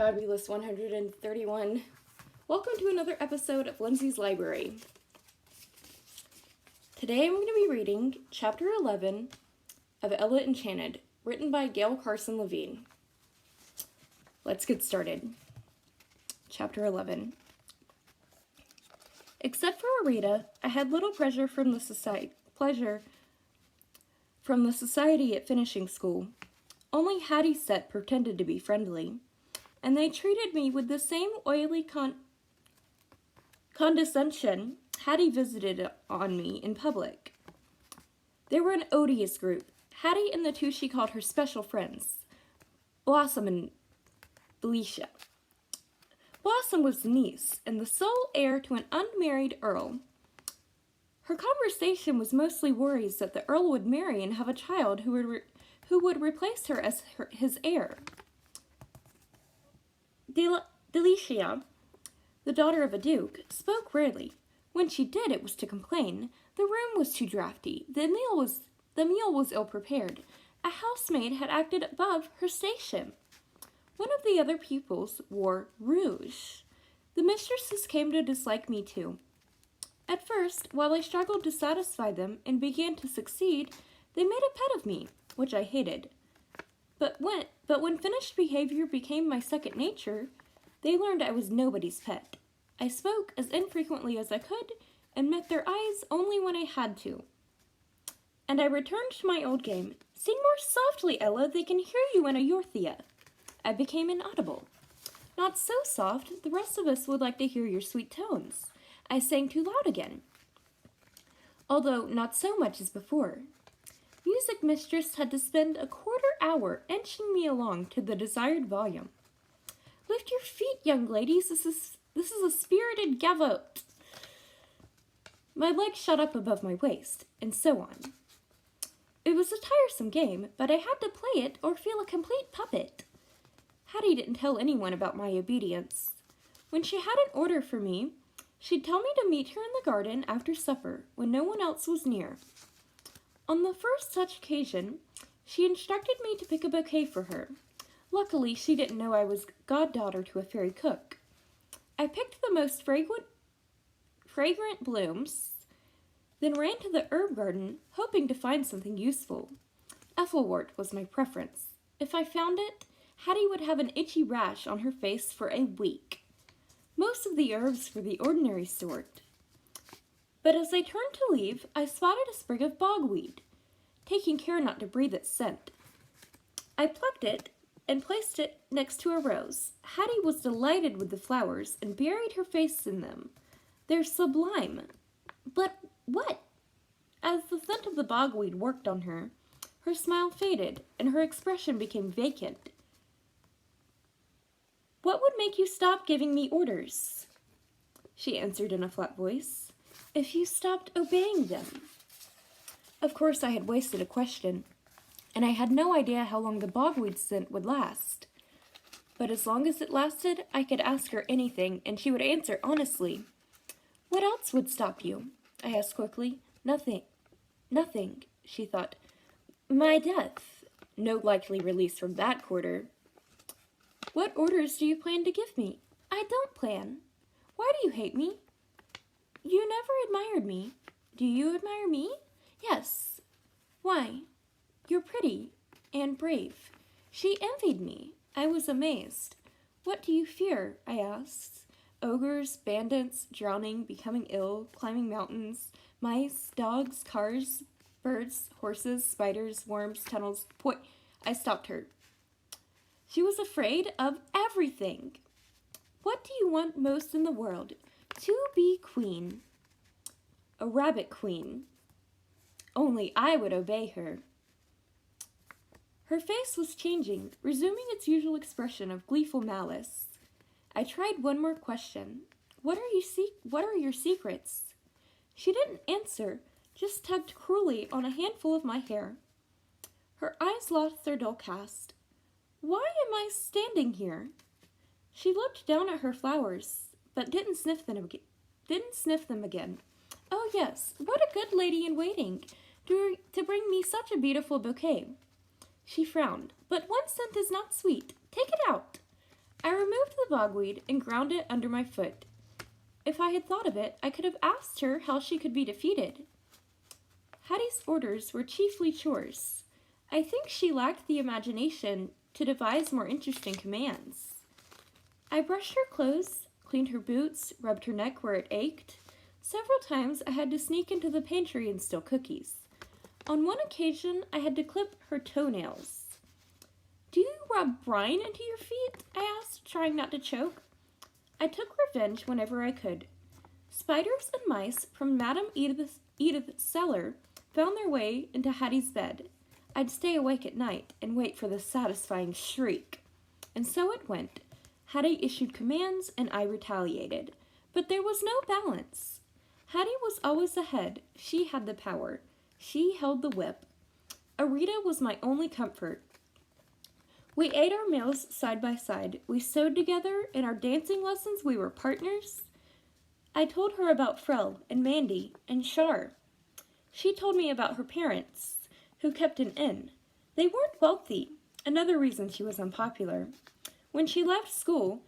Fabulous 131. Welcome to another episode of Lindsay's Library. Today I'm going to be reading Chapter 11 of Ella Enchanted, written by Gail Carson Levine. Let's get started. Chapter 11. Except for Arita, I had little pleasure from the society at finishing school. Only Hattie's set pretended to be friendly, and they treated me with the same oily condescension Hattie visited on me in public. They were an odious group, Hattie and the two she called her special friends, Blossom and Felicia. Blossom was the niece and the sole heir to an unmarried earl. Her conversation was mostly worries that the earl would marry and have a child who would replace her as his heir. Delicia, the daughter of a duke, spoke rarely. When she did, it was to complain. The room was too draughty. The meal was ill-prepared. A housemaid had acted above her station. One of the other pupils wore rouge. The mistresses came to dislike me too. At first, while I struggled to satisfy them and began to succeed, they made a pet of me, which I hated. But when finished behavior became my second nature, they learned I was nobody's pet. I spoke as infrequently as I could and met their eyes only when I had to. And I returned to my old game. Sing more softly, Ella, they can hear you in Ayurthia. I became inaudible. Not so soft, the rest of us would like to hear your sweet tones. I sang too loud again, although not so much as before. Music mistress had to spend a quarter-hour inching me along to the desired volume. Lift your feet, young ladies, this is a spirited gavotte. My legs shot up above my waist, and so on. It was a tiresome game, but I had to play it or feel a complete puppet. Hattie didn't tell anyone about my obedience. When she had an order for me, she'd tell me to meet her in the garden after supper, when no one else was near. On the first such occasion, she instructed me to pick a bouquet for her. Luckily, she didn't know I was goddaughter to a fairy cook. I picked the most fragrant blooms, then ran to the herb garden, hoping to find something useful. Ethelwort was my preference. If I found it, Hattie would have an itchy rash on her face for a week. Most of the herbs were the ordinary sort. But as I turned to leave, I spotted a sprig of bogweed, taking care not to breathe its scent. I plucked it and placed it next to a rose. Hattie was delighted with the flowers and buried her face in them. They're sublime. But what? As the scent of the bogweed worked on her, her smile faded and her expression became vacant. What would make you stop giving me orders? She answered in a flat voice. If you stopped obeying them. Of course, I had wasted a question, and I had no idea how long the bogweed scent would last. But as long as it lasted, I could ask her anything, and she would answer honestly. What else would stop you? I asked quickly. Nothing, she thought. My death. No likely release from that quarter. What orders do you plan to give me? I don't plan. Why do you hate me? You never admired me. Do you admire me? Yes. Why? You're pretty and brave. She envied me. I was amazed. What do you fear? I asked. Ogres, bandits, drowning, becoming ill, climbing mountains, mice, dogs, cars, birds, horses, spiders, worms, tunnels. I stopped her. She was afraid of everything. What do you want most in the world? To be queen. A rabbit queen. Only I would obey her. Her face was changing, resuming its usual expression of gleeful malice. I tried one more question. What are your secrets? She didn't answer, just tugged cruelly on a handful of my hair. Her eyes lost their dull cast. Why am I standing here? She looked down at her flowers, but didn't sniff them again. Oh yes, what a good lady in waiting to bring me such a beautiful bouquet. She frowned. But one scent is not sweet. Take it out. I removed the bogweed and ground it under my foot. If I had thought of it, I could have asked her how she could be defeated. Hattie's orders were chiefly chores. I think she lacked the imagination to devise more interesting commands. I brushed her clothes, cleaned her boots, rubbed her neck where it ached. Several times I had to sneak into the pantry and steal cookies. On one occasion, I had to clip her toenails. "Do you rub brine into your feet?" I asked, trying not to choke. I took revenge whenever I could. Spiders and mice from Madame Edith's cellar found their way into Hattie's bed. I'd stay awake at night and wait for the satisfying shriek. And so it went. Hattie issued commands and I retaliated. But there was no balance. Hattie was always ahead. She had the power. She held the whip. Arita was my only comfort. We ate our meals side by side. We sewed together. In our dancing lessons, we were partners. I told her about Frel and Mandy and Shar. She told me about her parents, who kept an inn. They weren't wealthy, another reason she was unpopular. When she left school,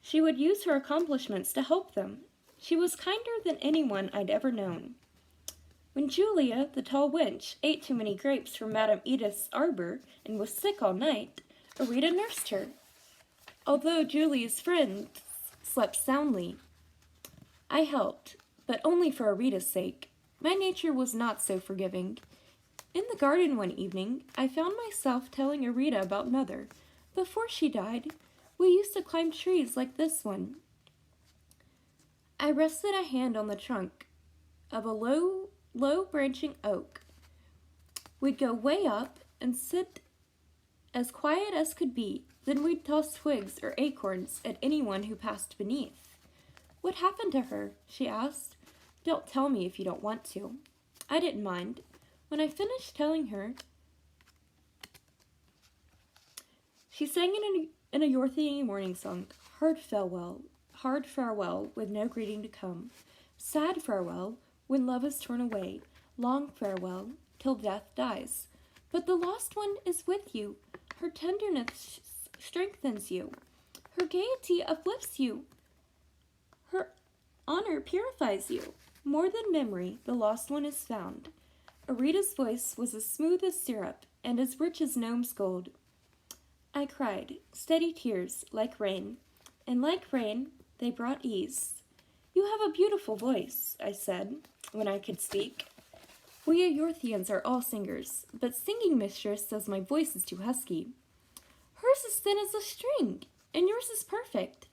she would use her accomplishments to help them. She was kinder than anyone I'd ever known. When Julia, the tall wench, ate too many grapes from Madame Edith's arbor and was sick all night, Arita nursed her. Although Julia's friends slept soundly, I helped, but only for Arita's sake. My nature was not so forgiving. In the garden one evening, I found myself telling Arita about Mother. Before she died, we used to climb trees like this one. I rested a hand on the trunk of a low branching oak. We'd go way up and sit as quiet as could be. Then we'd toss twigs or acorns at anyone who passed beneath. "What happened to her?" she asked. "Don't tell me if you don't want to." I didn't mind. When I finished telling her, she sang in a Yorthian morning song, hard farewell, with no greeting to come. Sad farewell, when love is torn away. Long farewell, till death dies. But the lost one is with you. Her tenderness strengthens you. Her gaiety uplifts you. Her honor purifies you. More than memory, the lost one is found. Arita's voice was as smooth as syrup and as rich as gnome's gold. I cried, steady tears, like rain, and like rain, they brought ease. "You have a beautiful voice," I said, when I could speak. "We Yorthians are all singers, but Singing Mistress says my voice is too husky. Hers is thin as a string, and yours is perfect."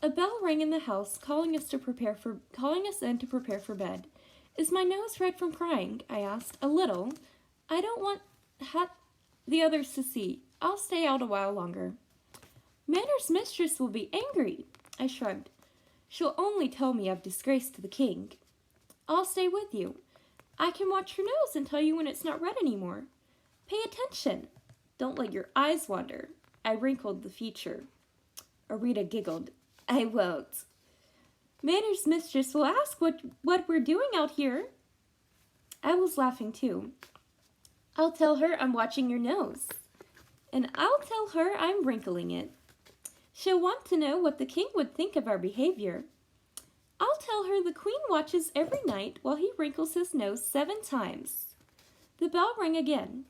A bell rang in the house, calling us in to prepare for bed. "Is my nose red from crying?" I asked. "A little. I don't want the others to see. I'll stay out a while longer." "Manor's mistress will be angry." I shrugged. "She'll only tell me I've disgraced the king." "I'll stay with you. I can watch your nose and tell you when it's not red anymore. Pay attention. Don't let your eyes wander." I wrinkled the feature. Arita giggled. "I won't." "Manor's mistress will ask what we're doing out here." I was laughing too. "I'll tell her I'm watching your nose. And I'll tell her I'm wrinkling it. She'll want to know what the king would think of our behavior. I'll tell her the queen watches every night while he wrinkles his nose 7 times. The bell rang again.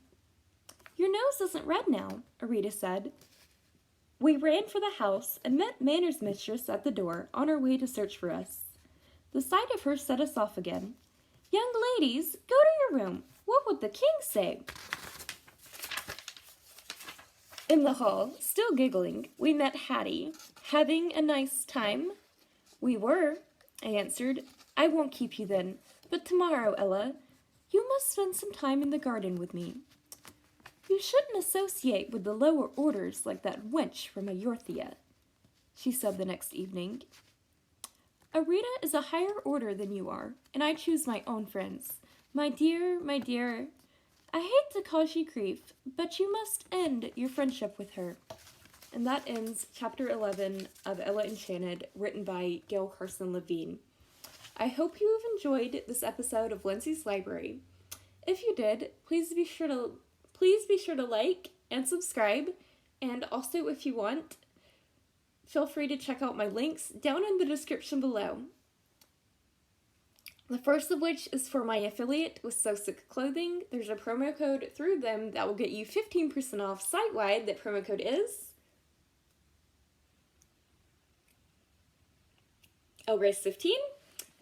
"Your nose isn't red now," Arita said. We ran for the house and met Manor's mistress at the door on her way to search for us. The sight of her set us off again. "Young ladies, go to your room. What would the king say?" In the hall, still giggling, we met Hattie. "Having a nice time?" "We were," I answered. "I won't keep you then, but tomorrow, Ella, you must spend some time in the garden with me. You shouldn't associate with the lower orders like that wench from Yorthia," she said the next evening. "Arita is a higher order than you are, and I choose my own friends. My dear, I hate to cause you grief, but you must end your friendship with her." And that ends Chapter 11 of Ella Enchanted, written by Gail Carson Levine. I hope you have enjoyed this episode of Lindsay's Library. If you did, please be sure to like and subscribe, And also, if you want, feel free to check out my links down in the description below. The first of which is for my affiliate with So Sick Clothing. There's a promo code through them that will get you 15% off site-wide. That promo code is ELGRACE15.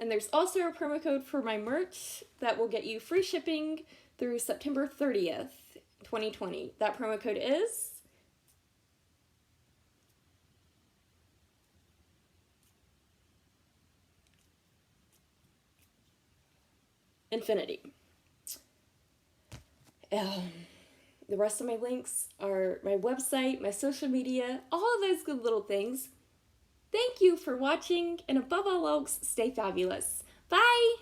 And there's also a promo code for my merch that will get you free shipping through September 30th, 2020. That promo code is Infinity. The rest of my links are my website, my social media, all of those good little things. Thank you for watching, and above all else, stay fabulous. Bye!